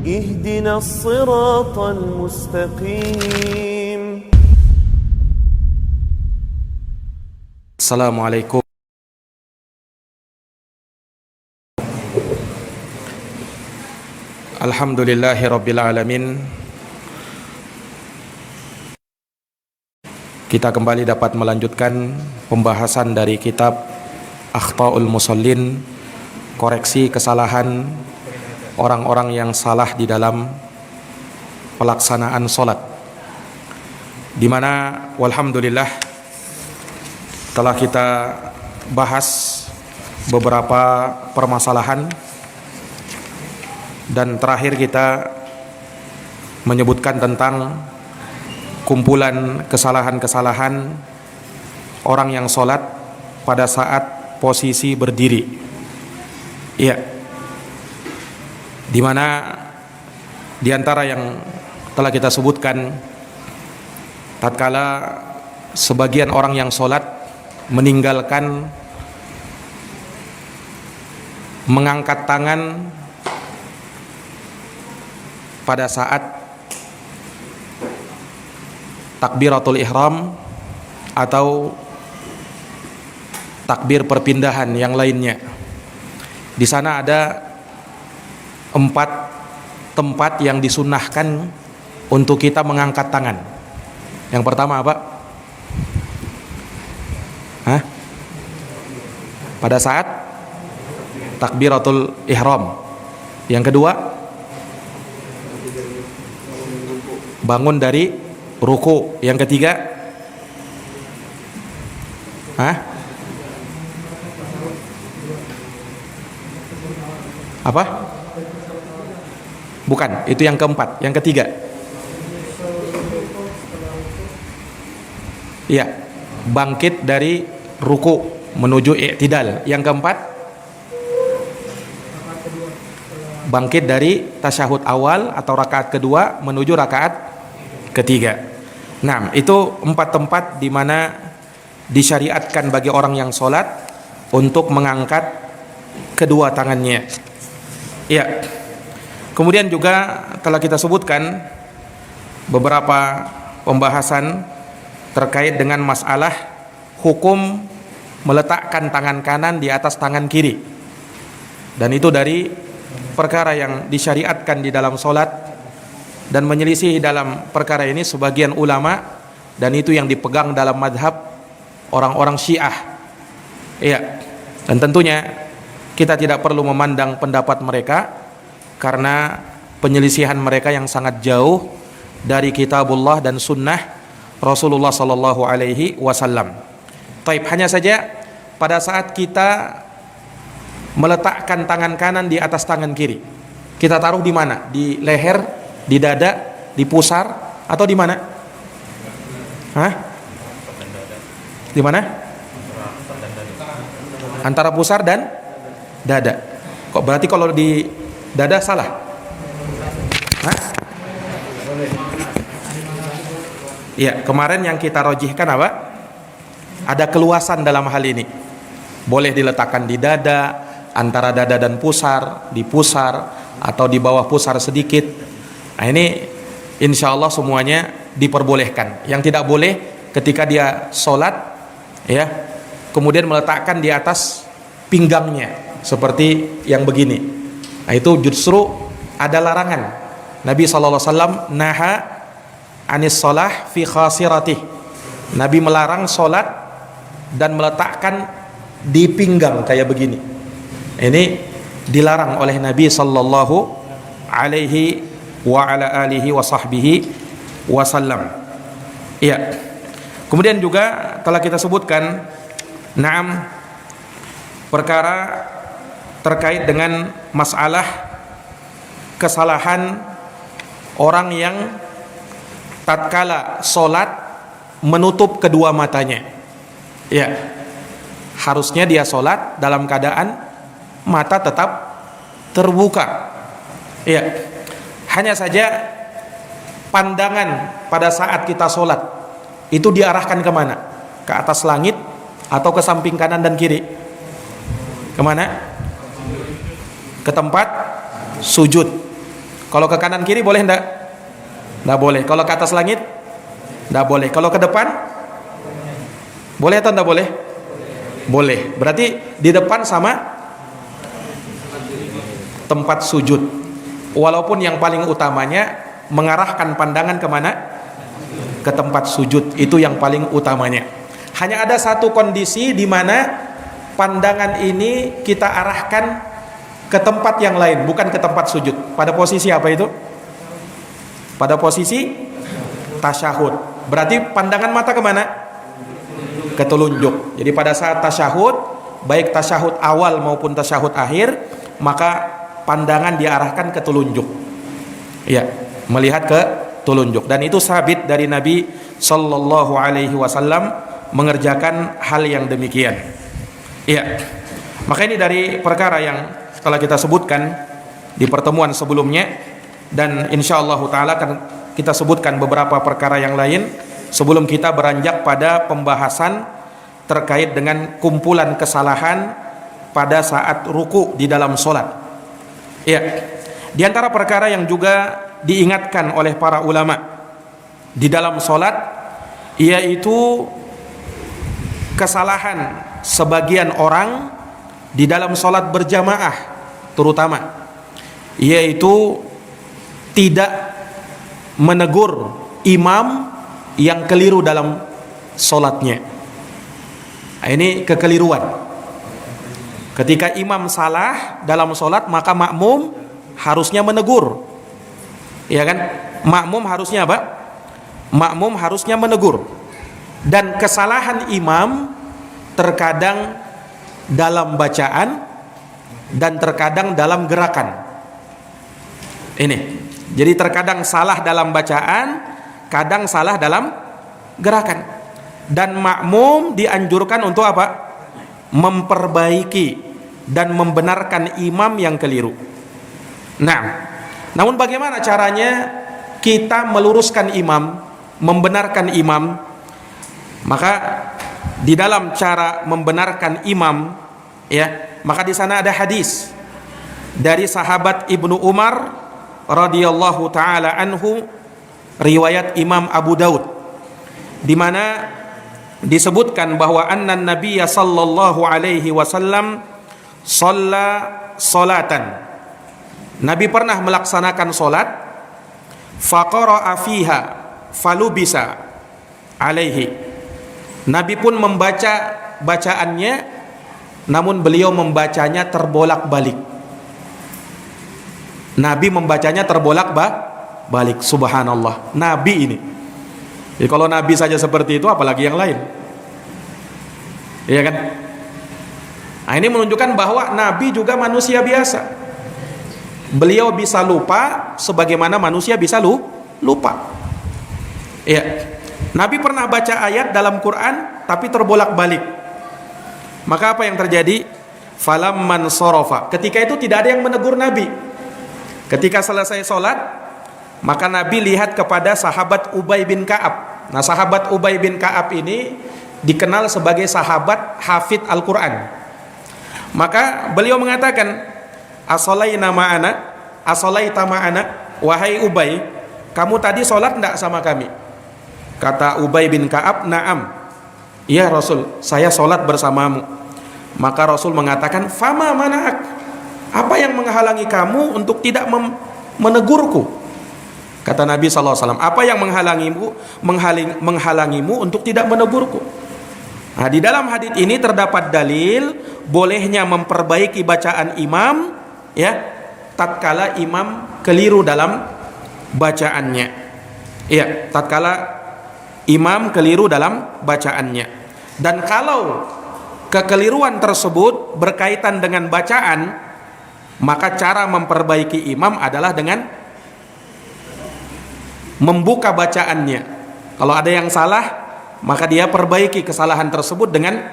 اهدنا الصراط المستقيم. Assalamualaikum. Alhamdulillahi Rabbil Alamin. Kita kembali dapat melanjutkan pembahasan dari kitab Akhta'ul Musallin, koreksi kesalahan orang-orang yang salah di dalam pelaksanaan sholat, di mana walhamdulillah telah kita bahas beberapa permasalahan, dan terakhir kita menyebutkan tentang kumpulan kesalahan-kesalahan orang yang sholat pada saat posisi berdiri. Iya, dimana diantara yang telah kita sebutkan, tatkala sebagian orang yang sholat meninggalkan mengangkat tangan pada saat takbiratul ihram atau takbir perpindahan yang lainnya. Di sana ada 4 tempat yang disunnahkan untuk kita mengangkat tangan. Yang pertama apa? Pada saat takbiratul ihram. Yang kedua, bangun dari ruku. Yang ketiga, apa? Bukan, itu yang keempat. Yang ketiga, iya, bangkit dari ruku menuju i'tidal. Yang keempat, bangkit dari tasyahud awal atau rakaat kedua menuju rakaat ketiga. Nah, itu 4 tempat di mana disyariatkan bagi orang yang sholat untuk mengangkat kedua tangannya. Ya. Kemudian juga telah kita sebutkan beberapa pembahasan terkait dengan masalah hukum meletakkan tangan kanan di atas tangan kiri. Dan itu dari perkara yang disyariatkan di dalam sholat, dan menyelisih dalam perkara ini sebagian ulama, dan itu yang dipegang dalam madhab orang-orang Syiah. Iya. Dan tentunya kita tidak perlu memandang pendapat mereka, karena penyelisihan mereka yang sangat jauh dari kitabullah dan sunnah Rasulullah sallallahu alaihi wasallam. Taib, hanya saja pada saat kita meletakkan tangan kanan di atas tangan kiri, kita taruh di mana? Di leher, di dada, di pusar, atau di mana? Di mana? Antara pusar dan dada. Kok berarti kalau di dada salah? Iya, kemarin yang kita rojihkan apa? Ada keluasan dalam hal ini. Boleh diletakkan di dada, antara dada dan pusar, di pusar, atau di bawah pusar sedikit. Nah, ini insya Allah semuanya diperbolehkan. Yang tidak boleh ketika dia sholat, ya, kemudian meletakkan di atas pinggangnya seperti yang begini. Nah, itu justru ada larangan. Nabi SAW naha anis sholah fi khasiratih. Nabi melarang sholat dan meletakkan di pinggang kayak begini. Ini dilarang oleh Nabi sallallahu alaihi wa ala alihi wa sahbihi wasallam. Iya. Kemudian juga telah kita sebutkan perkara terkait dengan masalah kesalahan orang yang tatkala sholat menutup kedua matanya. Ya, harusnya dia sholat dalam keadaan mata tetap terbuka. Ya, hanya saja pandangan pada saat kita sholat itu diarahkan kemana? Ke atas langit atau ke samping kanan dan kiri? Kemana? Ke tempat sujud. Kalau ke kanan kiri boleh enggak? Enggak boleh. Kalau ke atas langit? Enggak boleh. Kalau ke depan? Boleh atau enggak boleh? Boleh. Berarti di depan sama tempat sujud. Walaupun yang paling utamanya mengarahkan pandangan kemana? Ke tempat sujud. Itu yang paling utamanya. Hanya ada satu kondisi di mana pandangan ini kita arahkan ke tempat yang lain, bukan ke tempat sujud. Pada posisi apa itu? Pada posisi tasyahud. Berarti pandangan mata kemana? Ke telunjuk. Jadi pada saat tasyahud, baik tasyahud awal maupun tasyahud akhir, maka pandangan diarahkan ke telunjuk. Ya, melihat ke telunjuk. Dan itu sabit dari Nabi Sallallahu Alaihi Wasallam mengerjakan hal yang demikian. Ya, maka ini dari perkara yang telah kita sebutkan di pertemuan sebelumnya, dan insyaallah taala akan kita sebutkan beberapa perkara yang lain sebelum kita beranjak pada pembahasan terkait dengan kumpulan kesalahan pada saat ruku di dalam solat. Ya, di antara perkara yang juga diingatkan oleh para ulama di dalam solat, yaitu kesalahan sebagian orang di dalam solat berjamaah, terutama yaitu tidak menegur imam yang keliru dalam solatnya. Nah, ini kekeliruan. Ketika imam salah dalam solat, maka makmum harusnya menegur, ya kan? Makmum harusnya apa? Makmum harusnya menegur. Dan kesalahan imam terkadang dalam bacaan dan terkadang dalam gerakan. Ini, jadi terkadang salah dalam bacaan, kadang salah dalam gerakan. Dan makmum dianjurkan untuk apa? Memperbaiki dan membenarkan imam yang keliru. Nah, namun bagaimana caranya kita meluruskan imam, membenarkan imam? Maka di dalam cara membenarkan imam, ya, maka di sana ada hadis dari sahabat Ibnu Umar radhiyallahu taala anhu, riwayat Imam Abu Daud, di mana disebutkan bahwa annan nabiyya sallallahu alaihi wasallam shalla salatan. Nabi pernah melaksanakan salat, faqara'a fiha falubisa alaihi. Nabi pun membaca bacaannya, namun beliau membacanya terbolak-balik. Nabi membacanya terbolak-balik. Subhanallah, Nabi ini. Jadi kalau Nabi saja seperti itu, apalagi yang lain, iya kan? Nah, ini menunjukkan bahwa Nabi juga manusia biasa. Beliau bisa lupa sebagaimana manusia bisa lupa. Iya. Nabi pernah baca ayat dalam Quran tapi terbolak-balik. Maka apa yang terjadi? Falamman sorofa. Ketika itu tidak ada yang menegur Nabi. Ketika selesai sholat, maka Nabi lihat kepada sahabat Ubay bin Ka'ab. Nah, sahabat Ubay bin Ka'ab ini dikenal sebagai sahabat hafid Al-Quran. Maka beliau mengatakan, Asolaita ma'ana, wahai Ubay, kamu tadi sholat enggak sama kami? Kata Ubay bin Ka'ab, na'am, ya Rasul, saya sholat bersamamu. Maka Rasul mengatakan, fama mana'ak, apa yang menghalangi kamu untuk tidak menegurku? Kata Nabi SAW, apa yang menghalangimu untuk tidak menegurku? Nah, di dalam hadits ini terdapat dalil bolehnya memperbaiki bacaan imam, ya, tatkala imam keliru dalam bacaannya. Iya, tatkala imam keliru dalam bacaannya. Dan kalau kekeliruan tersebut berkaitan dengan bacaan, maka cara memperbaiki imam adalah dengan membuka bacaannya. Kalau ada yang salah, maka dia perbaiki kesalahan tersebut dengan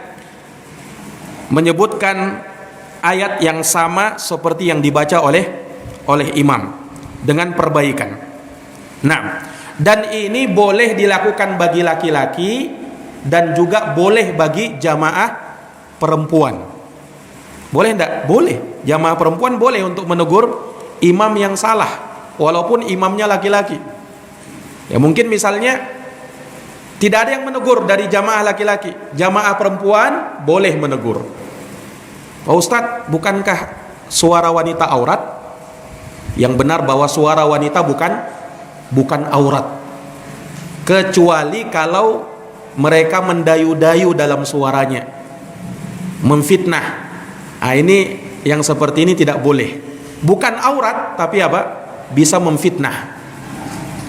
menyebutkan ayat yang sama seperti yang dibaca oleh imam, dengan perbaikan. Nah, dan ini boleh dilakukan bagi laki-laki dan juga boleh bagi jamaah perempuan. Boleh enggak? Boleh. Jamaah perempuan boleh untuk menegur imam yang salah. walaupun imamnya laki-laki. Ya mungkin misalnya tidak ada yang menegur dari jamaah laki-laki, jamaah perempuan boleh menegur. Pak Ustadz, bukankah suara wanita aurat? Yang benar bahwa suara wanita bukan aurat, kecuali kalau mereka mendayu-dayu dalam suaranya, memfitnah. Nah, ini yang seperti ini tidak boleh. Bukan aurat, tapi apa? Bisa memfitnah.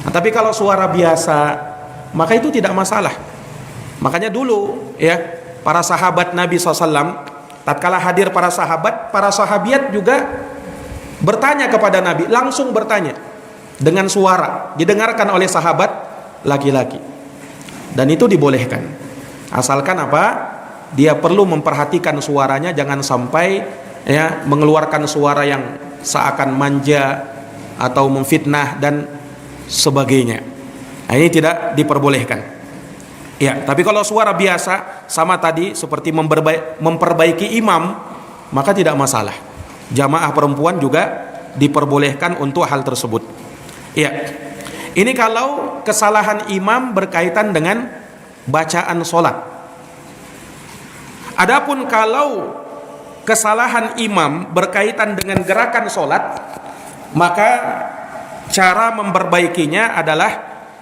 Nah, tapi kalau suara biasa, maka itu tidak masalah. Makanya dulu ya, para sahabat Nabi SAW, tatkala hadir para sahabiat juga bertanya kepada Nabi, langsung bertanya dengan suara didengarkan oleh sahabat laki-laki. Dan itu dibolehkan, asalkan apa? Dia perlu memperhatikan suaranya, jangan sampai ya mengeluarkan suara yang seakan manja atau memfitnah dan sebagainya. Nah, ini tidak diperbolehkan. Ya, tapi kalau suara biasa sama tadi seperti memperbaiki imam, maka tidak masalah. Jamaah perempuan juga diperbolehkan untuk hal tersebut. Ya. Ini kalau kesalahan imam berkaitan dengan bacaan solat. Adapun kalau kesalahan imam berkaitan dengan gerakan solat, maka cara memperbaikinya adalah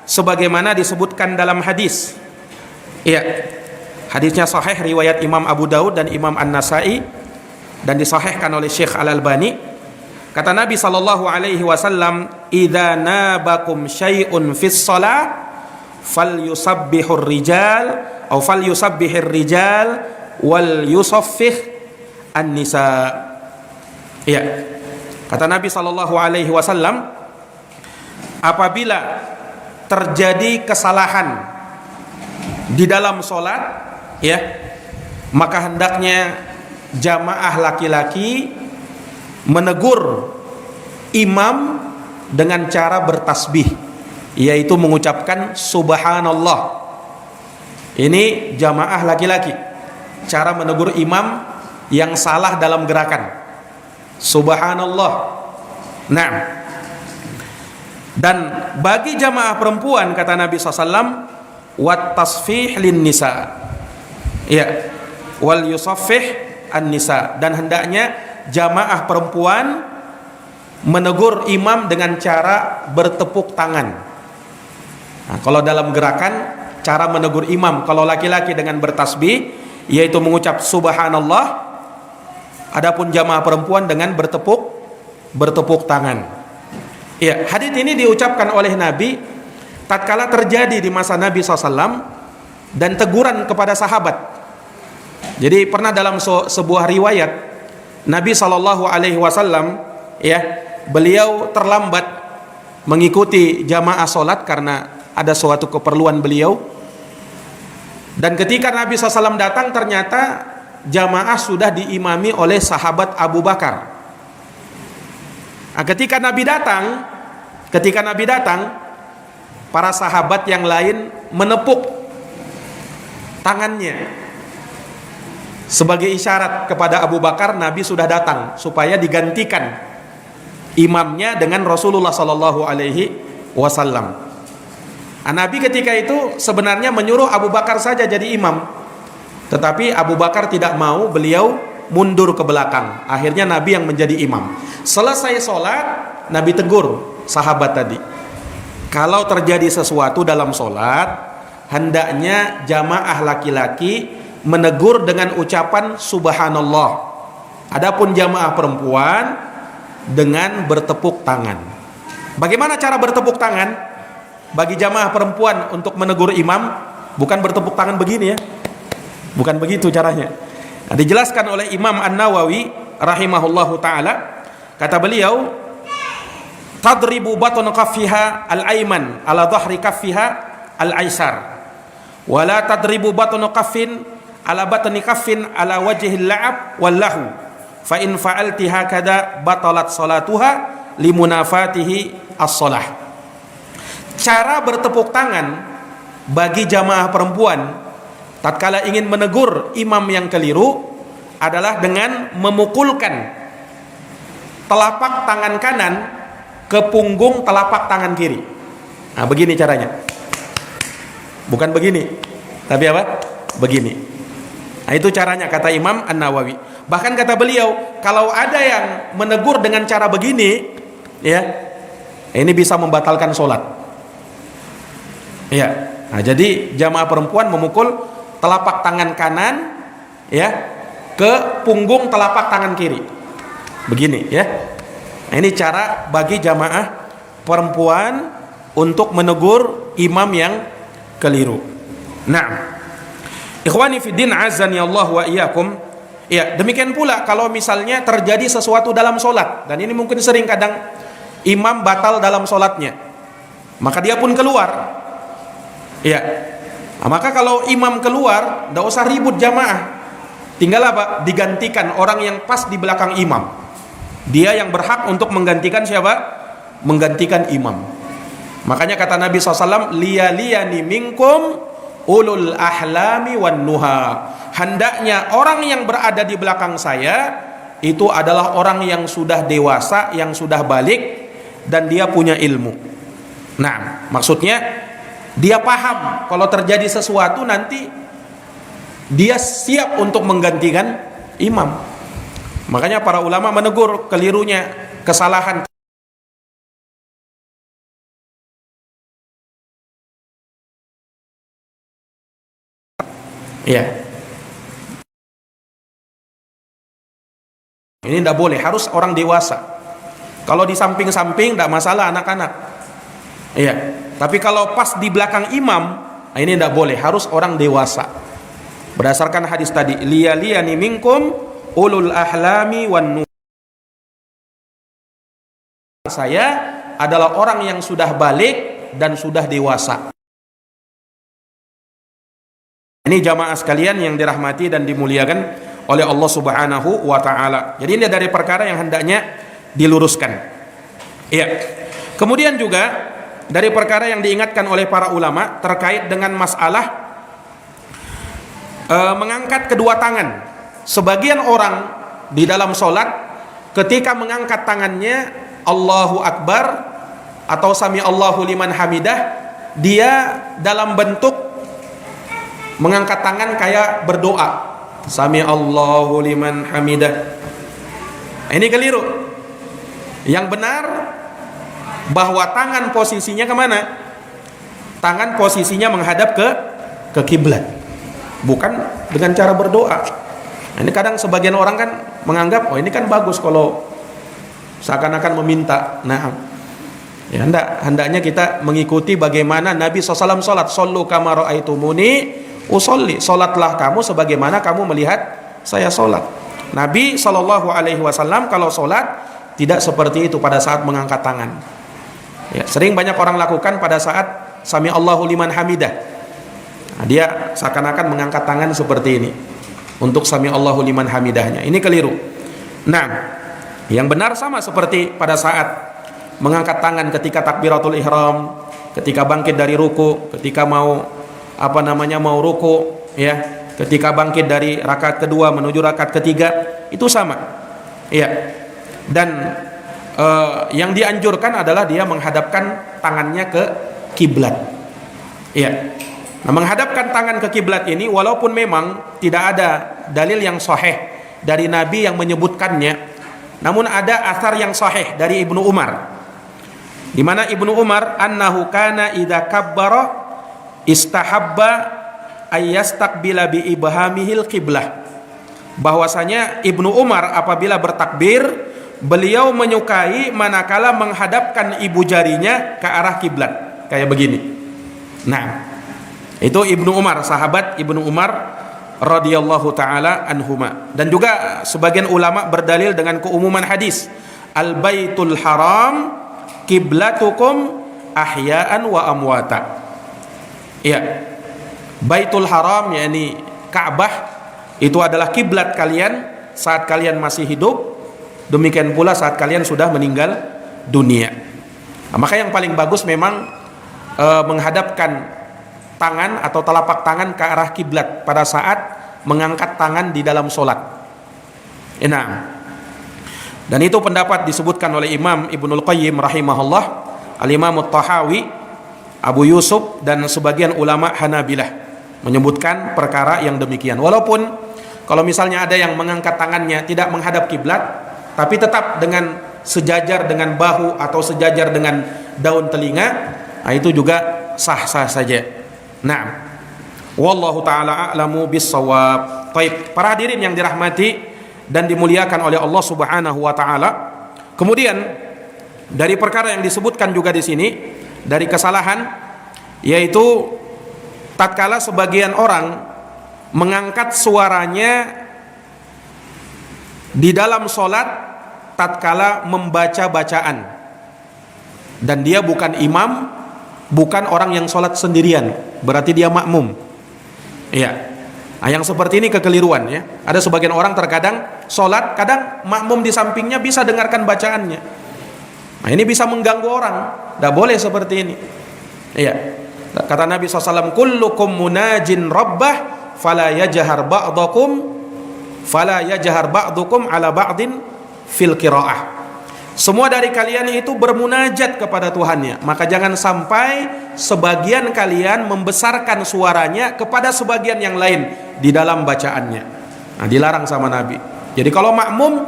sebagaimana disebutkan dalam hadis. Iya, hadisnya sahih riwayat Imam Abu Daud dan Imam An-Nasai dan disahihkan oleh Syekh Al-Albani. Kata Nabi sallallahu alaihi wasallam, "Idza nabakum syai'un fis shalah falyusabbihur rijal atau falyusabbihir rijal wal yusaffih an-nisa." Iya. Kata Nabi sallallahu alaihi wasallam, apabila terjadi kesalahan di dalam salat, ya, maka hendaknya jamaah laki-laki menegur imam dengan cara bertasbih, yaitu mengucapkan subhanallah. Ini jamaah laki-laki, cara menegur imam yang salah dalam gerakan, subhanallah. Nah, dan bagi jamaah perempuan kata Nabi SAW, wat tasfih lin nisa, ya, wal yusaffih an nisa, dan hendaknya jamaah perempuan menegur imam dengan cara bertepuk tangan. Nah, kalau dalam gerakan cara menegur imam, kalau laki-laki dengan bertasbih yaitu mengucap subhanallah, adapun jamaah perempuan dengan bertepuk tangan. Ya, hadis ini diucapkan oleh Nabi tatkala terjadi di masa Nabi SAW dan teguran kepada sahabat. Jadi pernah dalam sebuah riwayat Nabi SAW, ya, beliau terlambat mengikuti jamaah solat karena ada suatu keperluan beliau. Dan ketika Nabi SAW datang, ternyata jamaah sudah diimami oleh sahabat Abu Bakar. Nah, ketika Nabi datang, para sahabat yang lain menepuk tangannya sebagai isyarat kepada Abu Bakar Nabi sudah datang, supaya digantikan imamnya dengan Rasulullah Sallallahu Alaihi Wasallam. Nabi ketika itu sebenarnya menyuruh Abu Bakar saja jadi imam, tetapi Abu Bakar tidak mau, beliau mundur ke belakang. Akhirnya Nabi yang menjadi imam. Selesai sholat, Nabi tegur sahabat tadi, kalau terjadi sesuatu dalam sholat, hendaknya jamaah laki-laki menegur dengan ucapan subhanallah. Adapun jamaah perempuan dengan bertepuk tangan. Bagaimana cara bertepuk tangan bagi jamaah perempuan untuk menegur imam? Bukan bertepuk tangan begini ya, bukan begitu caranya. Nah, dijelaskan oleh Imam An-Nawawi rahimahullahu ta'ala, kata beliau, tadribu batun kaffiha al-ayman ala dhahri kaffiha al-aysar, wala tadribu batun kaffin ala batni kaffin ala wajhil la'ab wallahu, fa in fa'alti hakada batalat salatuha limunafatihi as-salah. Cara bertepuk tangan bagi jamaah perempuan tatkala ingin menegur imam yang keliru adalah dengan memukulkan telapak tangan kanan ke punggung telapak tangan kiri. Nah, begini caranya. Bukan begini, tapi apa? Begini. Nah, itu caranya kata Imam An-Nawawi. Bahkan kata beliau, kalau ada yang menegur dengan cara begini, ya, ini bisa membatalkan sholat. Ya. Nah, jadi jamaah perempuan memukul telapak tangan kanan, ya, ke punggung telapak tangan kiri. Begini, ya. Nah, ini cara bagi jamaah perempuan untuk menegur imam yang keliru. Nah, ikhwani fiddin azani Allah wa iyyakum. Ya, demikian pula kalau misalnya terjadi sesuatu dalam solat, dan ini mungkin sering kadang imam batal dalam solatnya, maka dia pun keluar. Ya, nah, maka kalau imam keluar, tidak usah ribut jamaah, tinggal apa? Digantikan orang yang pas di belakang imam. Dia yang berhak untuk menggantikan siapa? Menggantikan imam. Makanya kata Nabi SAW, liyaliyani minkum ulul ahlami wan nuha. Hendaknya orang yang berada di belakang saya itu adalah orang yang sudah dewasa, yang sudah balik, dan dia punya ilmu. Nah, maksudnya dia paham kalau terjadi sesuatu nanti dia siap untuk menggantikan imam. Makanya para ulama menegur kelirunya, kesalahan. Ya, ini tidak boleh, harus orang dewasa. Kalau di samping-samping tidak masalah, anak-anak. Iya, tapi kalau pas di belakang imam, ini tidak boleh, harus orang dewasa. Berdasarkan hadis tadi, liyaliyani minkum ulul ahlami wan nuha. Saya adalah orang yang sudah balik dan sudah dewasa. Ini jamaah sekalian yang dirahmati dan dimuliakan oleh Allah Subhanahu wa ta'ala. Jadi ini dari perkara yang hendaknya diluruskan. Iya. Kemudian juga dari perkara yang diingatkan oleh para ulama terkait dengan masalah mengangkat kedua tangan. Sebagian orang di dalam sholat ketika mengangkat tangannya Allahu Akbar atau Sami Allahu liman hamidah, dia dalam bentuk mengangkat tangan kayak berdoa, Sami Allahu liman hamidah. Ini keliru. Yang benar bahwa tangan posisinya kemana? Tangan posisinya menghadap ke kiblat, bukan dengan cara berdoa. Ini kadang sebagian orang kan menganggap, oh ini kan bagus kalau seakan-akan meminta. Nah, ya hendaknya kita mengikuti bagaimana Nabi SAW sholat. Sallu kama ra'aitumuni usolli, solatlah kamu sebagaimana kamu melihat saya solat. Nabi SAW kalau solat tidak seperti itu pada saat mengangkat tangan. Ya, sering banyak orang lakukan pada saat Sami Allahu liman hamidah. Nah, dia seakan-akan mengangkat tangan seperti ini untuk Sami Allahu liman hamidahnya. Ini keliru. Nah, yang benar sama seperti pada saat mengangkat tangan ketika takbiratul ihram, ketika bangkit dari ruku, ketika mau mau ruku, ya, ketika bangkit dari rakaat kedua menuju rakaat ketiga, itu sama, ya. Dan yang dianjurkan adalah dia menghadapkan tangannya ke kiblat, ya. Nah, menghadapkan tangan ke kiblat ini walaupun memang tidak ada dalil yang sahih dari Nabi yang menyebutkannya, namun ada asar yang sahih dari Ibnu Umar, di mana Ibnu Umar annahu kana idza kabbara istahabba ayyastaqbila bi ibhamihil qiblah. Bahwasanya Ibnu Umar apabila bertakbir, beliau menyukai manakala menghadapkan ibu jarinya ke arah kiblat kayak begini. Nah, itu Ibnu Umar, sahabat Ibnu Umar radhiyallahu taala anhuma. Dan juga sebagian ulama berdalil dengan keumuman hadis, al baitul haram kiblatukum ahya'an wa amwata. Ya, Baitul Haram, yakni Ka'bah, itu adalah kiblat kalian saat kalian masih hidup, demikian pula saat kalian sudah meninggal dunia. Nah, maka yang paling bagus memang menghadapkan tangan atau telapak tangan ke arah kiblat pada saat mengangkat tangan di dalam sholat. Nah, Dan itu pendapat disebutkan oleh Imam Ibnul Qayyim rahimahullah, Al-Imam At-Tahawi, Abu Yusuf, dan sebagian ulama Hanabilah menyebutkan perkara yang demikian. Walaupun kalau misalnya ada yang mengangkat tangannya tidak menghadap kiblat, tapi tetap dengan sejajar dengan bahu atau sejajar dengan daun telinga, nah itu juga sah-sah saja. Nah, wallahu taala a'lamu bis-shawab. Baik, para hadirin yang dirahmati dan dimuliakan oleh Allah Subhanahu wa taala. Kemudian dari perkara yang disebutkan juga di sini dari kesalahan, yaitu tatkala sebagian orang mengangkat suaranya di dalam solat tatkala membaca bacaan, dan dia bukan imam, bukan orang yang solat sendirian, berarti dia makmum. Iya. Nah, yang seperti ini kekeliruan ya. Ada sebagian orang terkadang solat, kadang makmum di sampingnya bisa dengarkan bacaannya. Nah, ini bisa mengganggu orang. Tidak boleh seperti ini. Iya. Kata Nabi SAW, kullukum munajin rabbah fala yajhar ba'dukum ala ba'din fil qiraah. Semua dari kalian itu bermunajat kepada Tuhannya, maka jangan sampai sebagian kalian membesarkan suaranya kepada sebagian yang lain di dalam bacaannya. Nah, dilarang sama Nabi. Jadi kalau makmum,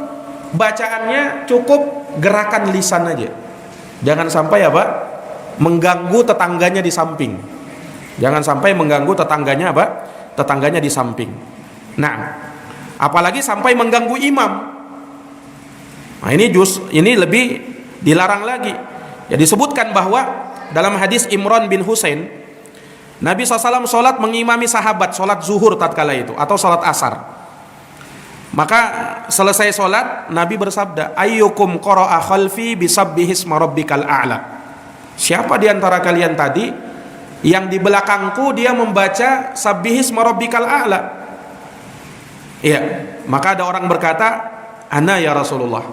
bacaannya cukup gerakan lisan aja. Jangan sampai apa? Mengganggu tetangganya di samping. Jangan sampai mengganggu tetangganya apa? Tetangganya di samping. Nah, apalagi sampai mengganggu imam. Nah, ini lebih dilarang lagi. Ya, disebutkan bahwa dalam hadis Imran bin Husain, Nabi SAW sholat mengimami sahabat sholat zuhur tatkala itu, atau sholat asar. Maka selesai sholat, Nabi bersabda, ayyukum qara'a khalfi bisabbihisma rabbikal a'la. Siapa di antara kalian tadi yang di belakangku dia membaca sabbihisma rabbikal a'la? Iya, maka ada orang berkata, ana ya Rasulullah,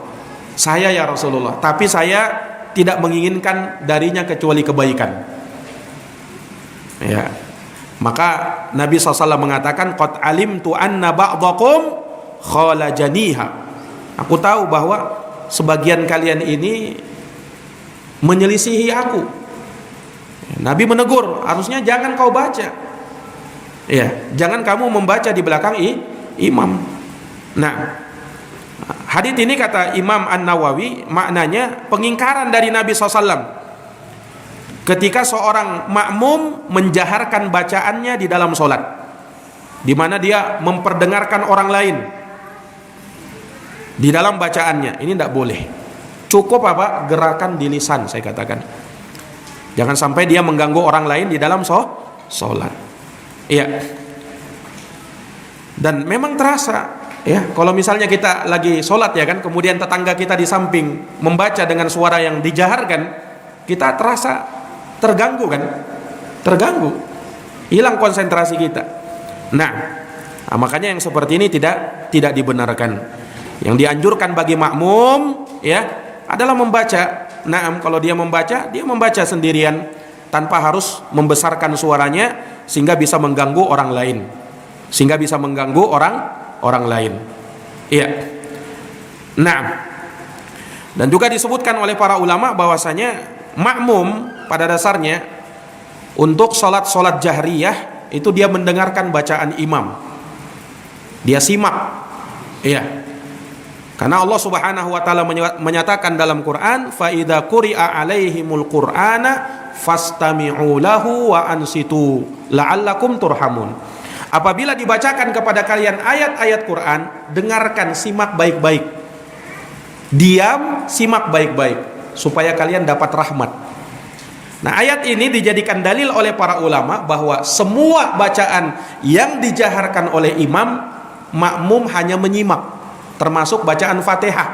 saya ya Rasulullah, tapi saya tidak menginginkan darinya kecuali kebaikan. Ya, maka Nabi SAW mengatakan, qad alimtu anna ba'dakum khalajaniha. Aku tahu bahwa sebagian kalian ini menyelisihi aku. Nabi menegur, harusnya jangan kau baca. Ya, jangan kamu membaca di belakang imam. Nah, hadits ini kata Imam An-Nawawi maknanya pengingkaran dari Nabi SAW ketika seorang makmum menjaharkan bacaannya di dalam sholat, di mana dia memperdengarkan orang lain di dalam bacaannya. Ini tidak boleh. Cukup apa? Gerakan di lisan, saya katakan. Jangan sampai dia mengganggu orang lain di dalam sholat. Iya. Dan memang terasa ya, kalau misalnya kita lagi sholat ya kan, kemudian tetangga kita di samping membaca dengan suara yang dijaharkan, kita terasa terganggu kan, terganggu, hilang konsentrasi kita. Nah, makanya yang seperti ini tidak dibenarkan. Yang dianjurkan bagi makmum ya adalah membaca. Nah, kalau dia membaca sendirian tanpa harus membesarkan suaranya sehingga bisa mengganggu orang lain, orang lain. Iya. Nah, dan juga disebutkan oleh para ulama bahwasanya makmum pada dasarnya untuk sholat jahriyah itu dia mendengarkan bacaan imam, dia simak. Iya. Karena Allah Subhanahu wa taala menyatakan dalam Quran, fa idza quri'a 'alaihimul qur'ana fastami'u lahu wa ansitu la'allakum turhamun. Apabila dibacakan kepada kalian ayat-ayat Quran, dengarkan, simak baik-baik. Diam, simak baik-baik supaya kalian dapat rahmat. Nah, ayat ini dijadikan dalil oleh para ulama bahwa semua bacaan yang dijaharkan oleh imam, makmum hanya menyimak, termasuk bacaan Fatihah.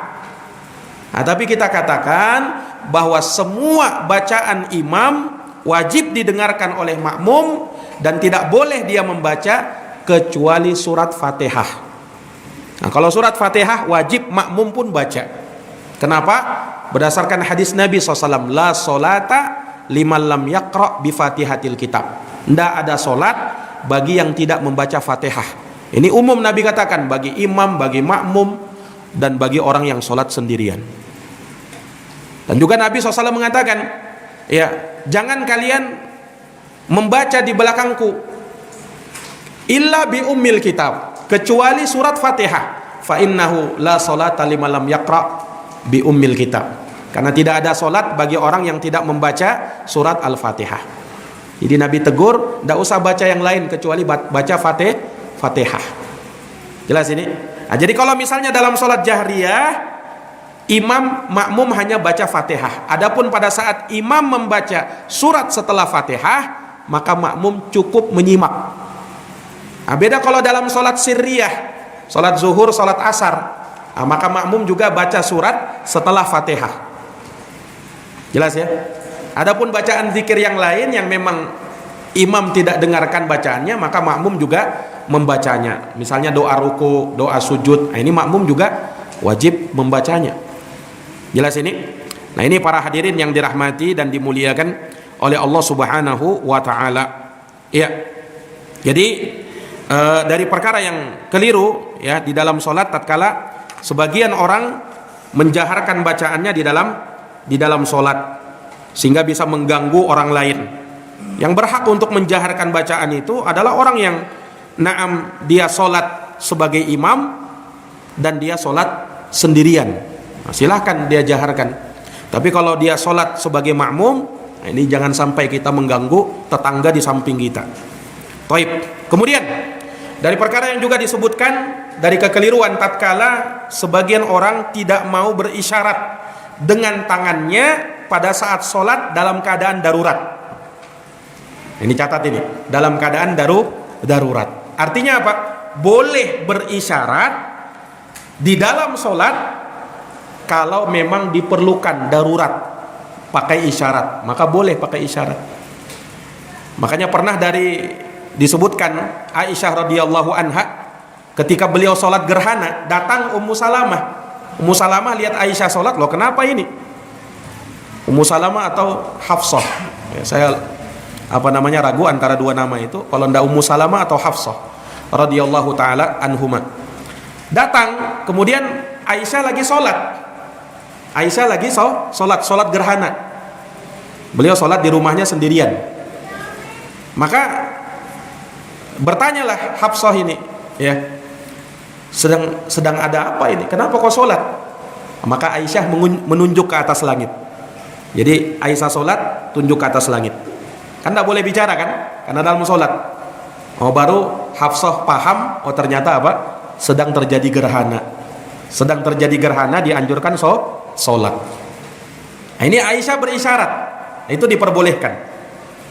Nah, tapi kita katakan bahwa semua bacaan imam wajib didengarkan oleh makmum dan tidak boleh dia membaca kecuali surat Fatihah. Nah, kalau surat Fatihah wajib makmum pun baca. Kenapa? Berdasarkan hadis Nabi SAW, la solata liman lam yaqra bi fatihatil kitab. Tidak ada solat bagi yang tidak membaca Fatihah. Ini umum Nabi katakan, bagi imam, bagi makmum, dan bagi orang yang sholat sendirian. Dan juga Nabi SAW mengatakan, ya, jangan kalian membaca di belakangku illa bi ummil kitab, kecuali surat Fatihah. Fa innahu la salata liman lam yaqra bi ummil kitab, karena tidak ada solat bagi orang yang tidak membaca surat Al-Fatihah. Jadi Nabi tegur, tidak usah baca yang lain kecuali baca Fatihah. Jelas ini? Nah, jadi kalau misalnya dalam solat jahriyah, imam makmum hanya baca Fatihah. Adapun pada saat imam membaca surat setelah Fatihah, maka makmum cukup menyimak. Nah, beda kalau dalam solat sirriyah, solat zuhur, solat asar, nah, maka makmum juga baca surat setelah Fatihah. Jelas ya? Adapun bacaan zikir yang lain yang memang imam tidak dengarkan bacaannya, maka makmum juga membacanya. Misalnya doa ruku, doa sujud, nah ini makmum juga wajib membacanya. Jelas ini? Nah, ini para hadirin yang dirahmati dan dimuliakan oleh Allah Subhanahu wa taala. Ya. Jadi dari perkara yang keliru ya di dalam salat, tatkala sebagian orang menjaharkan bacaannya di dalam salat sehingga bisa mengganggu orang lain. Yang berhak untuk menjaharkan bacaan itu adalah orang yang dia salat sebagai imam dan dia salat sendirian. Nah, silahkan dia jaharkan. Tapi kalau dia salat sebagai makmum, nah ini jangan sampai kita mengganggu tetangga di samping kita. Taib. Kemudian dari perkara yang juga disebutkan dari kekeliruan tatkala sebagian orang tidak mau berisyarat dengan tangannya pada saat sholat dalam keadaan darurat. Ini catat ini, dalam keadaan darurat. Artinya apa? Boleh berisyarat di dalam sholat kalau memang diperlukan darurat pakai isyarat, maka boleh pakai isyarat. Makanya pernah disebutkan Aisyah radhiyallahu anha ketika beliau sholat gerhana, datang Ummu Salamah. Ummu Salamah lihat Aisyah sholat, loh kenapa ini? Ummu Salamah atau Hafsah? Ya, saya ragu antara dua nama itu. Kalau ndak Ummu Salamah atau Hafsah radhiyallahu taala anhuma. Datang, kemudian Aisyah lagi sholat. Aisyah lagi sholat gerhana. Beliau sholat di rumahnya sendirian. Maka bertanyalah Hafsah ini, ya, sedang ada apa ini? Kenapa kau sholat? Maka Aisyah menunjuk ke atas langit. Jadi Aisyah sholat tunjuk ke atas langit. Kan tidak boleh bicara kan? Karena dalam sholat. Oh, baru Hafsah paham. Oh, ternyata apa? Sedang terjadi gerhana. Sedang terjadi gerhana, dianjurkan sholat. Nah, ini Aisyah berisyarat. Itu diperbolehkan.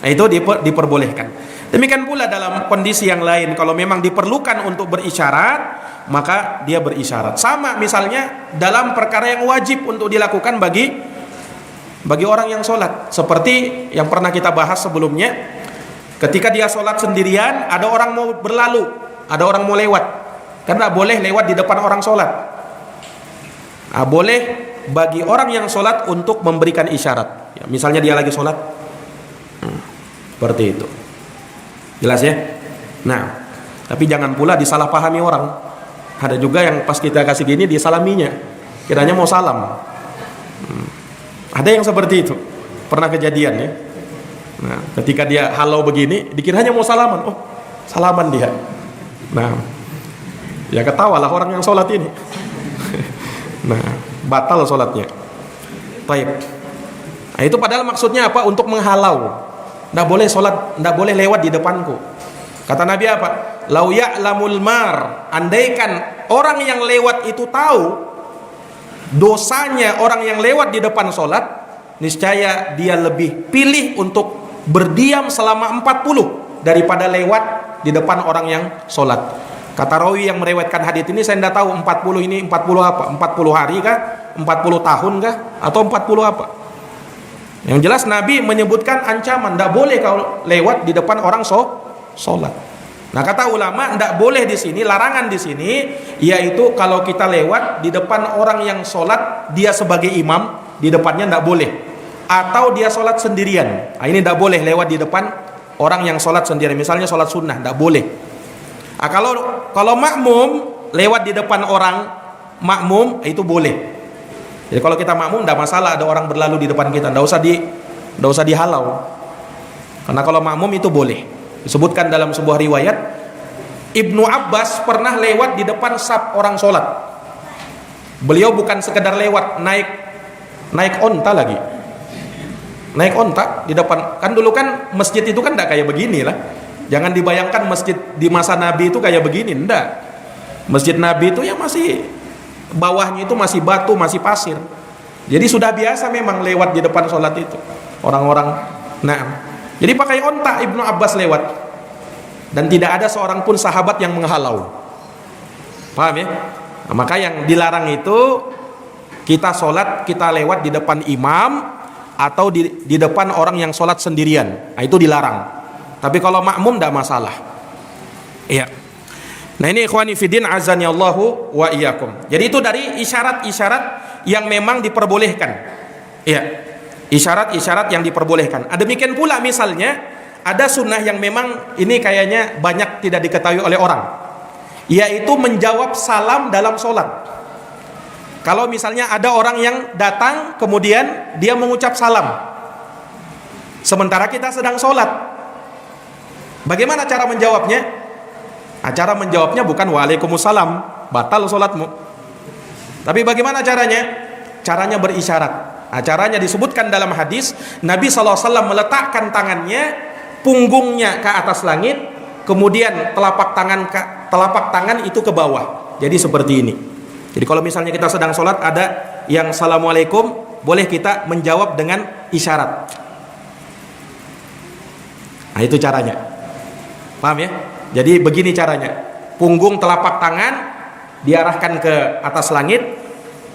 Nah, itu diperbolehkan. Demikian pula dalam kondisi yang lain, kalau memang diperlukan untuk berisyarat, maka dia berisyarat. Sama misalnya dalam perkara yang wajib untuk dilakukan bagi orang yang sholat, seperti yang pernah kita bahas sebelumnya, ketika dia sholat sendirian, ada orang mau berlalu, ada orang mau lewat, karena boleh lewat di depan orang sholat. Nah, boleh bagi orang yang sholat untuk memberikan isyarat, ya, misalnya dia lagi sholat, seperti itu. Jelas ya? Nah, tapi jangan pula disalahpahami orang. Ada juga yang pas kita kasih gini disalaminya, kiranya mau salam. Ada yang seperti itu, pernah kejadian ya. Nah, ketika dia halau begini, dikiranya mau salaman. Oh, salaman dia. Nah, ya ketawalah orang yang sholat ini. Nah, batal sholatnya. Baik. Nah, itu padahal maksudnya apa? Untuk menghalau. Nggak boleh sholat, nggak boleh lewat di depanku. Kata Nabi apa? Lau ya'lamul mar, andaikan orang yang lewat itu tahu dosanya orang yang lewat di depan sholat, niscaya dia lebih pilih untuk berdiam selama 40 daripada lewat di depan orang yang sholat. Kata rawi yang meriwayatkan hadits ini, saya tidak tahu 40 ini 40 apa? 40 hari kah? 40 tahun kah? Atau 40 apa? Yang jelas Nabi menyebutkan ancaman, tidak boleh kalau lewat di depan orang sholat. Nah, kata ulama, tidak boleh di sini, larangan di sini, yaitu kalau kita lewat di depan orang yang sholat, dia sebagai imam, di depannya tidak boleh. Atau dia sholat sendirian. Nah, ini tidak boleh lewat di depan orang yang sholat sendirian. Misalnya sholat sunnah, tidak boleh. Nah, kalau makmum lewat di depan orang makmum itu boleh. Jadi kalau kita makmum tidak masalah ada orang berlalu di depan kita, tidak usah dihalau. Karena kalau makmum itu boleh. Disebutkan dalam sebuah riwayat, Ibnu Abbas pernah lewat di depan saf orang sholat. Beliau bukan sekedar lewat, naik onta lagi. Naik onta di depan. Kan dulu kan masjid itu kan tidak kayak begini lah. Jangan dibayangkan masjid di masa Nabi itu kayak begini, enggak. Masjid Nabi itu yang masih bawahnya itu masih batu, masih pasir. Jadi sudah biasa memang lewat di depan sholat itu orang-orang. Nah, jadi pakai onta Ibnu Abbas lewat, dan tidak ada seorang pun sahabat yang menghalau. Paham ya? Nah, maka yang dilarang itu kita sholat, kita lewat di depan imam atau di depan orang yang sholat sendirian. Nah, itu dilarang. Tapi kalau makmum tidak masalah. Iya. Nah, ini ikhwani fiddin azani Allahu wa iyyakum. Jadi itu dari isyarat-isyarat yang memang diperbolehkan. Iya. Isyarat-isyarat yang diperbolehkan. Demikian pula misalnya ada sunnah yang memang ini kayaknya banyak tidak diketahui oleh orang, yaitu menjawab salam dalam sholat. Kalau misalnya ada orang yang datang kemudian dia mengucap salam sementara kita sedang sholat, bagaimana cara menjawabnya? Cara menjawabnya bukan waalaikumsalam, batal sholatmu. Tapi bagaimana caranya? Caranya berisyarat. Caranya disebutkan dalam hadis, Nabi SAW meletakkan tangannya, punggungnya ke atas langit, kemudian telapak tangan itu ke bawah. Jadi seperti ini. Jadi kalau misalnya kita sedang sholat ada yang assalamualaikum, boleh kita menjawab dengan isyarat. Nah, itu caranya. Paham ya? Jadi begini caranya. Punggung telapak tangan diarahkan ke atas langit,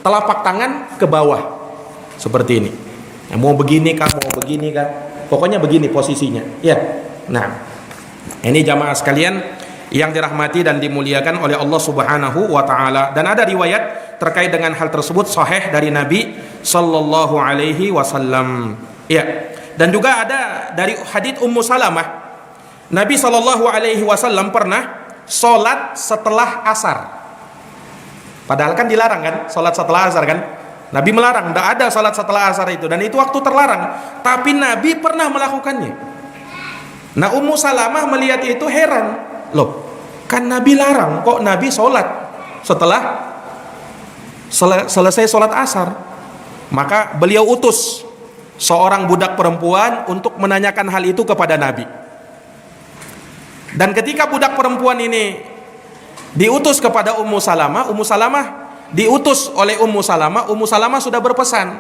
telapak tangan ke bawah. Seperti ini. Ya, mau begini kah, mau begini kah? Pokoknya begini posisinya. Ya. Nah, ini jamaah sekalian yang dirahmati dan dimuliakan oleh Allah Subhanahu wa taala. Dan ada riwayat terkait dengan hal tersebut sahih dari Nabi sallallahu alaihi wasallam. Ya. Dan juga ada dari hadits Ummu Salamah, Nabi sallallahu alaihi wasallam pernah salat setelah asar. Padahal kan dilarang kan salat setelah asar kan? Nabi melarang, tidak ada salat setelah asar itu, dan itu waktu terlarang. Tapi Nabi pernah melakukannya. Nah, Ummu Salamah melihat itu heran, loh, kan Nabi larang, kok Nabi sholat setelah selesai sholat asar? Maka beliau utus seorang budak perempuan untuk menanyakan hal itu kepada Nabi. Dan ketika budak perempuan ini diutus kepada Ummu Salamah diutus oleh Ummu Salamah sudah berpesan,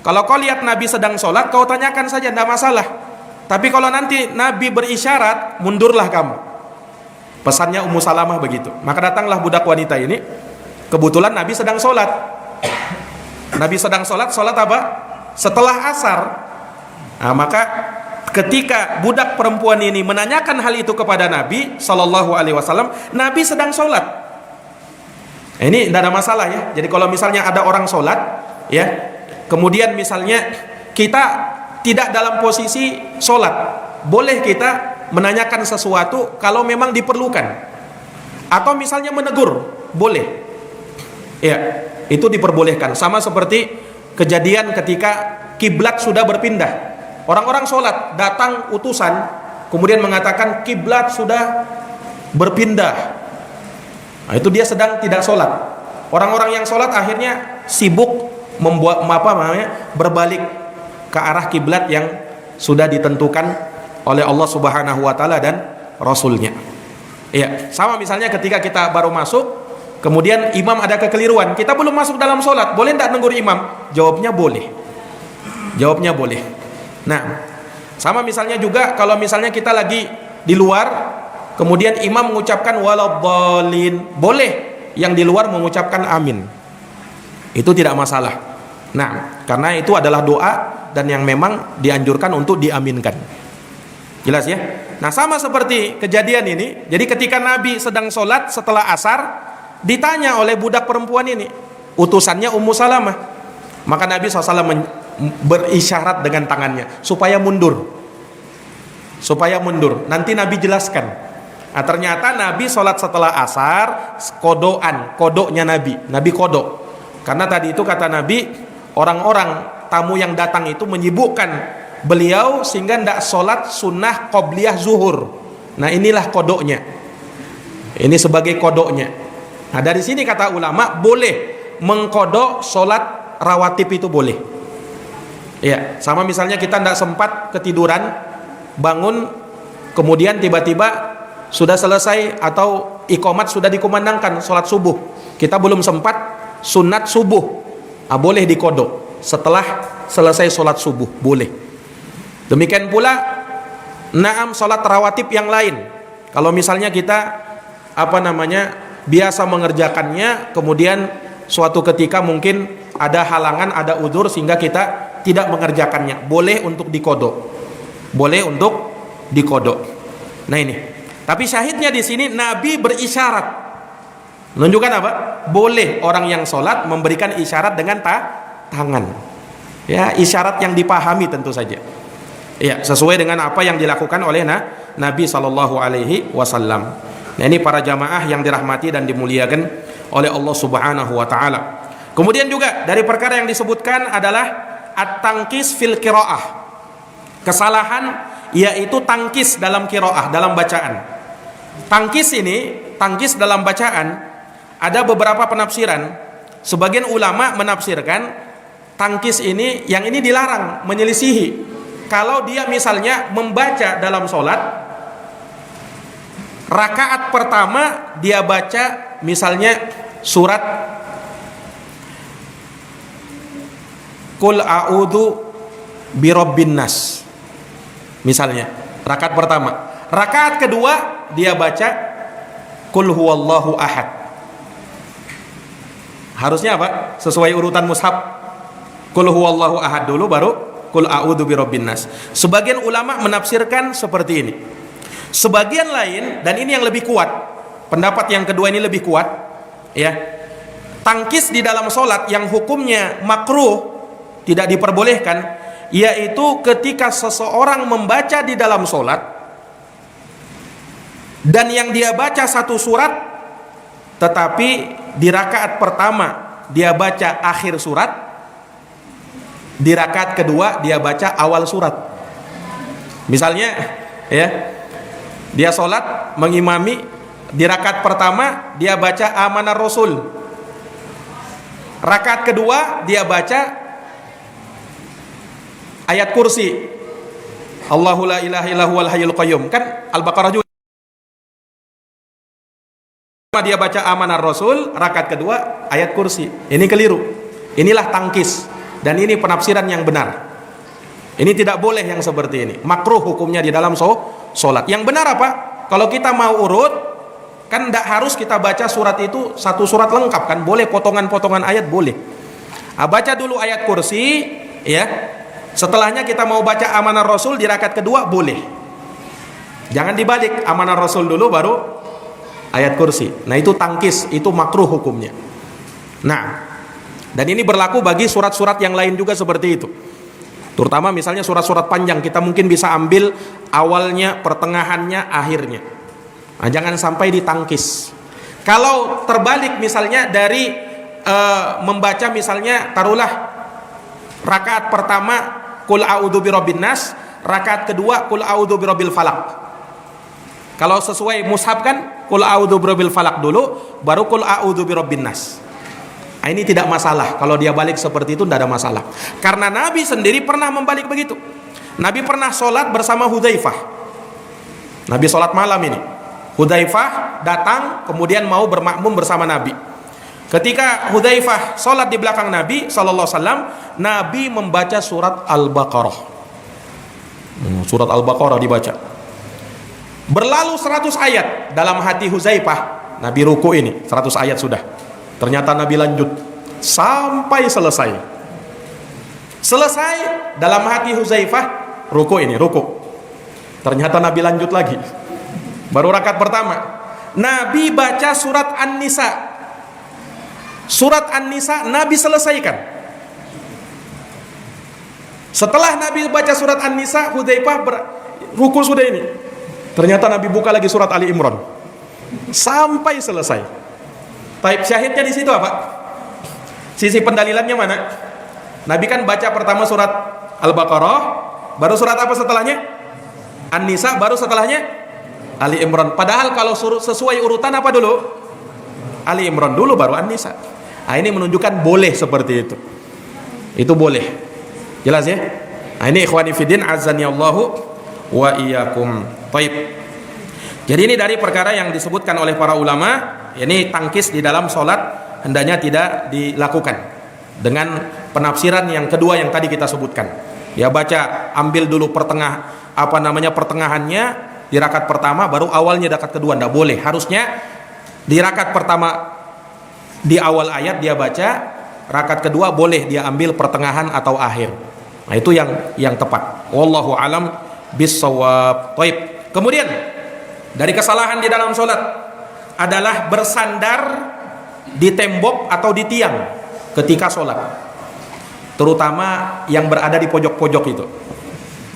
kalau kau lihat Nabi sedang sholat, kau tanyakan saja, tidak masalah. Tapi kalau nanti Nabi berisyarat, mundurlah kamu. Pesannya Ummu Salamah begitu. Maka datanglah budak wanita ini. Kebetulan Nabi sedang sholat. Nabi sedang sholat apa? Setelah asar. Nah, maka ketika budak perempuan ini menanyakan hal itu kepada Nabi Sallallahu Alaihi Wasallam, Nabi sedang sholat. Ini tidak ada masalah ya. Jadi kalau misalnya ada orang sholat, ya, kemudian misalnya kita tidak dalam posisi sholat, boleh kita menanyakan sesuatu kalau memang diperlukan, atau misalnya menegur, boleh. Ya, itu diperbolehkan. Sama seperti kejadian ketika kiblat sudah berpindah, orang-orang sholat, datang utusan, kemudian mengatakan kiblat sudah berpindah. Nah, itu dia sedang tidak sholat. Orang-orang yang sholat akhirnya sibuk berbalik ke arah kiblat yang sudah ditentukan oleh Allah Subhanahu wa taala dan Rasulnya. Iya, sama misalnya ketika kita baru masuk, kemudian imam ada kekeliruan, kita belum masuk dalam sholat, boleh tidak negur imam? Jawabnya boleh. Jawabnya boleh. Nah, sama misalnya juga kalau misalnya kita lagi di luar, kemudian imam mengucapkan waladhdallin, boleh yang di luar mengucapkan amin. Itu tidak masalah. Nah, karena itu adalah doa dan yang memang dianjurkan untuk diaminkan. Jelas ya? Nah, sama seperti kejadian ini. Jadi ketika Nabi sedang sholat setelah asar, ditanya oleh budak perempuan ini, utusannya Ummu Salamah. Maka Nabi SAW berisyarat dengan tangannya supaya mundur. Supaya mundur. Nanti Nabi jelaskan. Nah, ternyata Nabi sholat setelah asar, kodoknya Nabi kodok. Karena tadi itu kata Nabi, orang-orang tamu yang datang itu menyibukkan beliau sehingga tidak sholat sunnah qobliyah zuhur. Nah, inilah kodoknya. Ini sebagai kodoknya. Nah, dari sini kata ulama, boleh mengkodok sholat rawatib itu boleh. Ya, sama misalnya kita tidak sempat ketiduran, bangun, kemudian tiba-tiba sudah selesai atau iqamat sudah dikumandangkan sholat subuh, kita belum sempat sunat subuh, boleh dikodok setelah selesai sholat subuh, boleh. Demikian pula naam sholat rawatib yang lain, kalau misalnya kita biasa mengerjakannya, kemudian suatu ketika mungkin ada halangan, ada udzur sehingga kita tidak mengerjakannya, boleh untuk dikodok, boleh untuk dikodok. Nah ini, tapi syahidnya di sini Nabi berisyarat, menunjukkan apa? Boleh orang yang sholat memberikan isyarat dengan tangan. Ya, isyarat yang dipahami tentu saja. Ya, sesuai dengan apa yang dilakukan oleh Nabi Shallallahu Alaihi Wasallam. Nah ini para jamaah yang dirahmati dan dimuliakan oleh Allah Subhanahu Wa Taala. Kemudian juga dari perkara yang disebutkan adalah at-tangkis fil qiraah. Kesalahan yaitu tangkis dalam qiraah, dalam bacaan. Tangkis dalam bacaan ada beberapa penafsiran. Sebagian ulama menafsirkan tangkis ini, yang ini dilarang, menyelisihi. Kalau dia misalnya membaca dalam sholat, rakaat pertama dia baca misalnya surat Qul a'udzu birabbin nas, misalnya rakaat pertama. Rakaat kedua dia baca Qul huwallahu ahad. Harusnya apa? Sesuai urutan mushaf, Qul huwallahu ahad dulu, baru Qul a'udzu birabbin nas. Sebagian ulama menafsirkan seperti ini. Sebagian lain, dan ini yang lebih kuat, pendapat yang kedua ini lebih kuat, ya. Tangkis di dalam sholat yang hukumnya makruh, tidak diperbolehkan, yaitu ketika seseorang membaca di dalam sholat dan yang dia baca satu surat, tetapi di rakaat pertama dia baca akhir surat, di rakaat kedua dia baca awal surat. Misalnya, ya, dia sholat mengimami, di rakaat pertama dia baca Amanar Rasul, rakaat kedua dia baca ayat kursi, Allahu la ilaha illa huwal hayyul qayyum, kan Al-Baqarah juga. Dia baca Amanar Rasul, rakaat kedua ayat kursi. Ini keliru. Inilah tangkis, dan ini penafsiran yang benar. Ini tidak boleh yang seperti ini. Makruh hukumnya di dalam sholat. Yang benar apa? Kalau kita mau urut, kan tidak harus kita baca surat itu satu surat lengkap, kan boleh potongan-potongan ayat, boleh. Baca dulu ayat kursi, ya. Setelahnya kita mau baca Amanar Rasul di rakaat kedua, boleh. Jangan dibalik, Amanar Rasul dulu baru ayat kursi. Nah itu tangkis, itu makruh hukumnya. Nah, dan ini berlaku bagi surat-surat yang lain juga seperti itu. Terutama misalnya surat-surat panjang, kita mungkin bisa ambil awalnya, pertengahannya, akhirnya. Nah, jangan sampai ditangkis. Kalau terbalik misalnya dari membaca misalnya, taruhlah rakaat pertama Qul a'udzu birabbin nas, rakaat kedua Qul a'udzu birabbil falaq. Kalau sesuai mushaf kan Qul a'udzu birabbil falaq dulu, baru Qul a'udzu birabbin nas. Nah, ini tidak masalah. Kalau dia balik seperti itu tidak ada masalah. Karena Nabi sendiri pernah membalik begitu. Nabi pernah sholat bersama Hudzaifah. Nabi sholat malam ini. Hudzaifah datang kemudian mau bermakmum bersama Nabi. Ketika Hudzaifah sholat di belakang Nabi SAW, Nabi membaca surat Al-Baqarah. Surat Al-Baqarah dibaca. Berlalu 100 ayat. Dalam hati Hudzaifah, Nabi ruku ini 100 ayat sudah. Ternyata Nabi lanjut sampai selesai. Selesai, dalam hati Hudzaifah, ruku ini, ruku. Ternyata Nabi lanjut lagi. Baru rakaat pertama. Nabi baca surat An-Nisa. Surat An-Nisa Nabi selesaikan. Setelah Nabi baca surat An-Nisa, Hudzaifah ruku sudah ini. Ternyata Nabi buka lagi surat Ali Imran sampai selesai. Taib syahidnya di situ apa? Sisi pendalilannya mana? Nabi kan baca pertama surat Al-Baqarah, baru surat apa setelahnya? An-Nisa, baru setelahnya Ali Imran. Padahal kalau sesuai urutan apa dulu? Ali Imran dulu baru An-Nisa. Nah, ini menunjukkan boleh seperti itu. Itu boleh. Jelas ya? Nah, ini ikhwani fiddin azani Allahu wa iyyakum. Baik. Jadi ini dari perkara yang disebutkan oleh para ulama, ini tangkis di dalam sholat hendaknya tidak dilakukan dengan penafsiran yang kedua yang tadi kita sebutkan. Ya, baca, ambil dulu pertengahannya di rakaat pertama, baru awalnya di rakaat kedua. Tidak boleh. Harusnya di rakaat pertama di awal ayat dia baca, rakaat kedua boleh dia ambil pertengahan atau akhir. Nah, itu yang tepat. Wallahu alam bis-shawab. Baik. Kemudian dari kesalahan di dalam sholat adalah bersandar di tembok atau di tiang ketika sholat, terutama yang berada di pojok-pojok itu.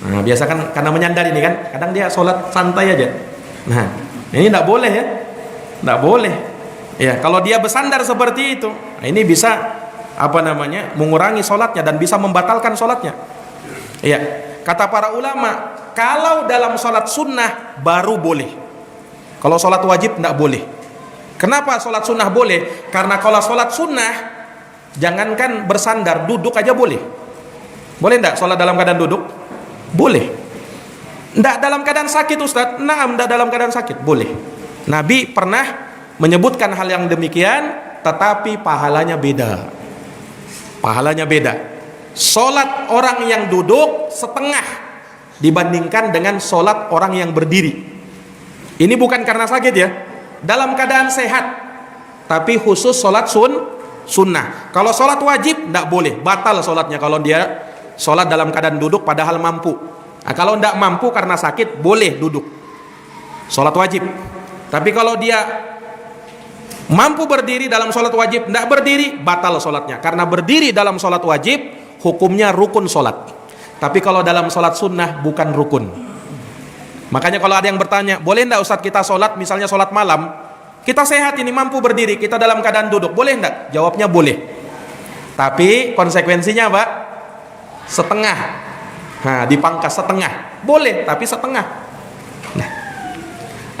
Nah, biasa kan karena menyandar ini kan, kadang dia sholat santai aja. Nah, ini tidak boleh ya, tidak boleh. Ya, kalau dia bersandar seperti itu, nah ini bisa mengurangi sholatnya dan bisa membatalkan sholatnya. Ya, kata para ulama, kalau dalam sholat sunnah baru boleh. Kalau sholat wajib tidak boleh. Kenapa sholat sunnah boleh? Karena kalau sholat sunnah, jangankan bersandar, duduk aja boleh. Boleh tidak sholat dalam keadaan duduk? Boleh. Tidak dalam keadaan sakit Ustaz? Naam, tidak dalam keadaan sakit, boleh. Nabi pernah menyebutkan hal yang demikian, tetapi pahalanya beda. Pahalanya beda. Sholat orang yang duduk setengah dibandingkan dengan sholat orang yang berdiri. Ini bukan karena sakit ya, dalam keadaan sehat, tapi khusus sholat sunnah. Kalau sholat wajib tidak boleh, batal sholatnya kalau dia sholat dalam keadaan duduk padahal mampu. Nah, kalau tidak mampu karena sakit boleh duduk sholat wajib. Tapi kalau dia mampu berdiri dalam sholat wajib, tidak berdiri, batal sholatnya. Karena berdiri dalam sholat wajib hukumnya rukun sholat, tapi kalau dalam sholat sunnah bukan rukun. Makanya kalau ada yang bertanya, boleh enggak Ustaz kita sholat, misalnya sholat malam, kita sehat ini mampu berdiri, kita dalam keadaan duduk, boleh enggak? Jawabnya boleh. Tapi konsekuensinya apa? Setengah. Nah, dipangkas setengah. Boleh, tapi setengah.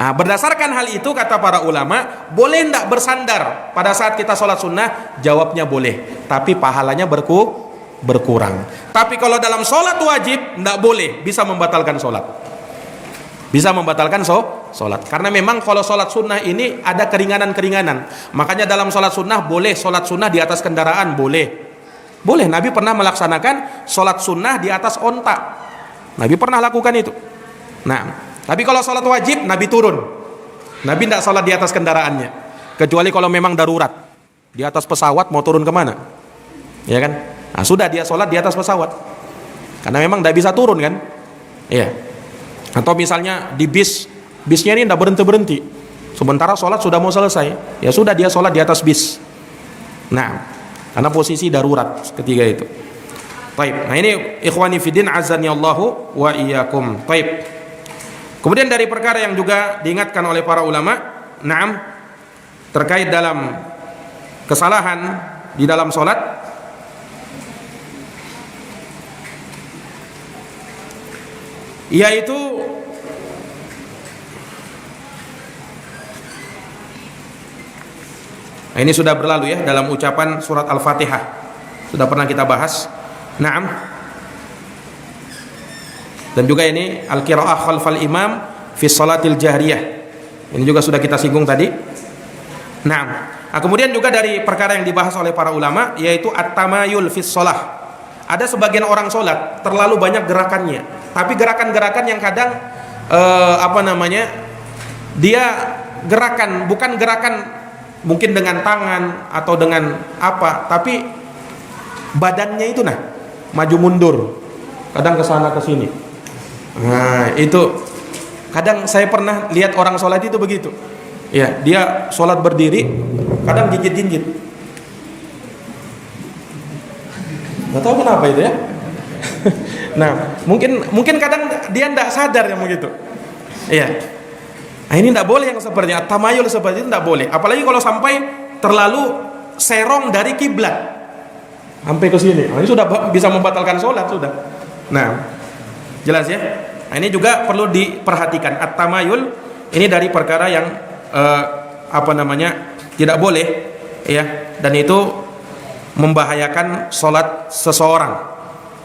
Nah, berdasarkan hal itu kata para ulama, boleh enggak bersandar pada saat kita sholat sunnah? Jawabnya boleh, tapi pahalanya berkurang. Tapi kalau dalam sholat wajib, enggak boleh, bisa membatalkan sholat. Bisa membatalkan sholat. Karena memang kalau sholat sunnah ini ada keringanan-keringanan. Makanya dalam sholat sunnah boleh sholat sunnah di atas kendaraan, boleh. Boleh, Nabi pernah melaksanakan sholat sunnah di atas onta. Nabi pernah lakukan itu. Nah, tapi kalau sholat wajib, Nabi turun. Nabi tidak sholat di atas kendaraannya. Kecuali kalau memang darurat. Di atas pesawat mau turun kemana? Ya kan? Nah, sudah dia sholat di atas pesawat. Karena memang tidak bisa turun kan? Iya. Atau misalnya di bisnya ini tidak berhenti-berhenti, sementara sholat sudah mau selesai, ya sudah dia sholat di atas bis. Nah, karena posisi darurat ketiga itu. Baik, nah ini ikhwani fiddin azani Allahu wa iyyakum. Baik. Kemudian dari perkara yang juga diingatkan oleh para ulama, naam, terkait dalam kesalahan di dalam sholat, yaitu ini sudah berlalu ya dalam ucapan surat Al-Fatihah, sudah pernah kita bahas. Naam. Dan juga ini al-qiraah khalfal imam fi shalatil jahriyah, ini juga sudah kita singgung tadi. Naam. Nah, kemudian juga dari perkara yang dibahas oleh para ulama, yaitu at-tamayul fi shalah. Ada sebagian orang sholat terlalu banyak gerakannya, tapi gerakan-gerakan yang kadang dia gerakan bukan gerakan mungkin dengan tangan atau dengan apa, tapi badannya itu maju mundur, kadang ke sana ke sini. Nah, itu kadang saya pernah lihat orang sholat itu begitu. Ya, dia sholat berdiri, kadang jinjit-jinjit. Nggak tahu kenapa itu ya. Nah, mungkin kadang dia tidak sadar yang begitu. Iya. Nah, ini tidak boleh yang seperti tamayul seperti itu, tidak boleh. Apalagi kalau sampai terlalu serong dari kiblat sampai ke sini. Nah, ini sudah bisa membatalkan sholat sudah. Nah, jelas ya. Nah, ini juga perlu diperhatikan. At-tamayul ini dari perkara yang tidak boleh, ya. Dan itu membahayakan sholat seseorang.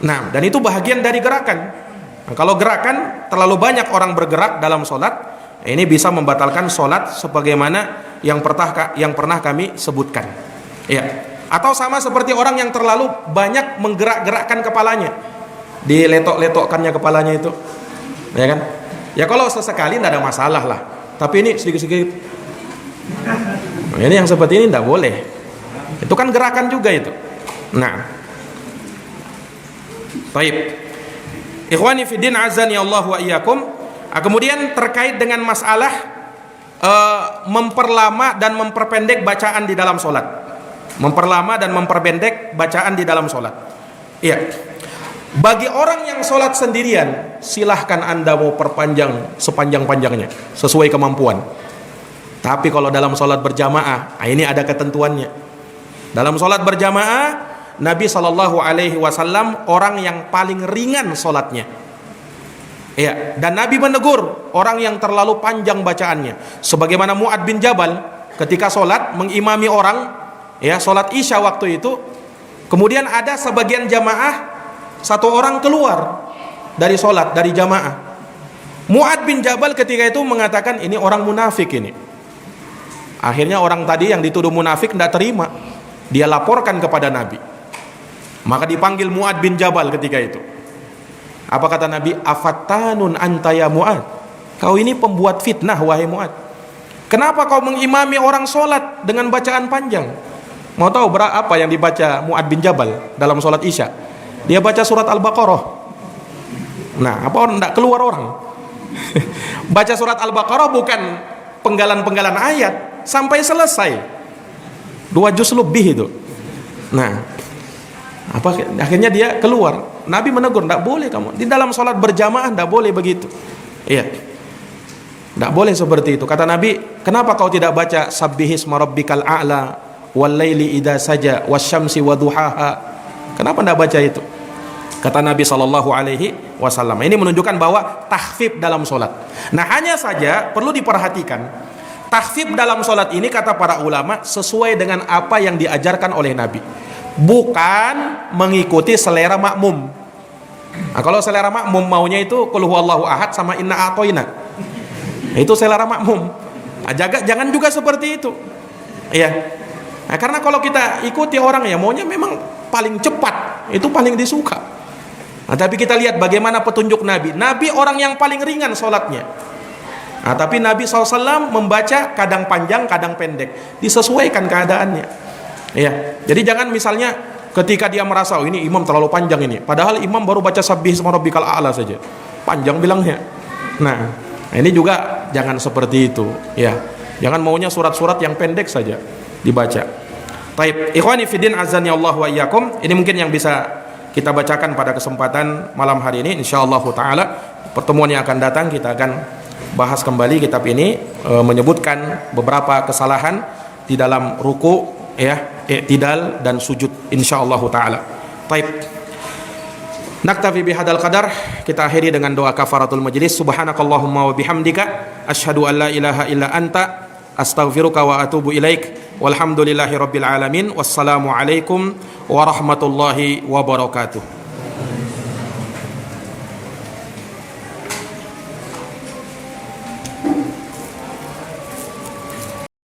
Nah, dan itu bahagian dari gerakan. Nah, kalau gerakan terlalu banyak orang bergerak dalam sholat, ini bisa membatalkan sholat sebagaimana yang pernah kami sebutkan. Ya. Atau sama seperti orang yang terlalu banyak menggerak-gerakkan kepalanya, diletok-letokkannya kepalanya itu, ya kan? Ya kalau sesekali tidak ada masalah lah. Tapi ini sedikit-sedikit. Nah, ini yang seperti ini tidak boleh. Itu kan gerakan juga itu. Nah, baik. Ikhwani fiddin azani Allah wa iyyakum. Kemudian terkait dengan masalah memperlama dan memperpendek bacaan di dalam sholat. Memperlama dan memperpendek bacaan di dalam sholat. Iya. Bagi orang yang sholat sendirian, silahkan Anda mau perpanjang sepanjang-panjangnya sesuai kemampuan. Tapi kalau dalam sholat berjamaah, ini ada ketentuannya. Dalam sholat berjamaah, Nabi SAW orang yang paling ringan sholatnya. Ya, dan Nabi menegur orang yang terlalu panjang bacaannya. Sebagaimana Mu'ad bin Jabal ketika sholat mengimami orang, ya sholat Isya waktu itu, kemudian ada sebagian jamaah, satu orang keluar dari sholat, dari jamaah. Mu'ad bin Jabal ketika itu mengatakan, ini orang munafik ini. Akhirnya orang tadi yang dituduh munafik tidak terima. Dia laporkan kepada Nabi. Maka dipanggil Mu'ad bin Jabal ketika itu. Apa kata Nabi? Afattanun anta ya Mu'ad. Kau ini pembuat fitnah wahai Mu'ad. Kenapa kau mengimami orang sholat dengan bacaan panjang? Mau tahu berapa yang dibaca Mu'ad bin Jabal dalam sholat Isya? Dia baca surat Al-Baqarah. Nah, apa orang tidak keluar orang? Baca surat Al-Baqarah bukan penggalan-penggalan ayat sampai selesai. 2 juz lebih itu. Nah, akhirnya dia keluar. Nabi menegur, tidak boleh kamu di dalam sholat berjamaah, tidak boleh begitu. Iya, tidak boleh seperti itu. Kata Nabi, kenapa kau tidak baca sabbihisma rabbikal a'la wal laili idza saja wasyamsi waduhaha? Kenapa tidak baca itu? Kata Nabi SAW. Ini menunjukkan bahwa takhfif dalam sholat. Nah, hanya saja perlu diperhatikan, takhfif dalam sholat ini kata para ulama sesuai dengan apa yang diajarkan oleh Nabi, bukan mengikuti selera makmum. Nah, kalau selera makmum maunya itu qul huwallahu ahad sama inna a'toina, itu selera makmum. Nah, jangan juga seperti itu, iya. Nah, karena kalau kita ikuti orang ya maunya memang paling cepat, itu paling disuka. Nah, tapi kita lihat bagaimana petunjuk Nabi. Nabi orang yang paling ringan sholatnya. Nah, tapi Nabi SAW membaca kadang panjang, kadang pendek, disesuaikan keadaannya. Ya, jadi jangan misalnya ketika dia merasa ini imam terlalu panjang ini, padahal imam baru baca sabbihisma rabbikal a'la saja, panjang bilangnya. Nah, ini juga jangan seperti itu. Ya, jangan maunya surat-surat yang pendek saja dibaca. Baik, ikhwani fiddin azani Allah wa iyyakum. Ini mungkin yang bisa kita bacakan pada kesempatan malam hari ini. Insyaallah taala pertemuan yang akan datang kita akan bahas kembali kitab ini, menyebutkan beberapa kesalahan di dalam ruku, ya, i'tidal dan sujud insyaallah taala. Baik. Naktafi bihadzal qadar. Kita akhiri dengan doa kafaratul majlis. Subhanakallahumma wa bihamdika asyhadu an la ilaha illa anta astaghfiruka wa atubu ilaik. Walhamdulillahi rabbil alamin. Wassalamu alaikum warahmatullahi wabarakatuh.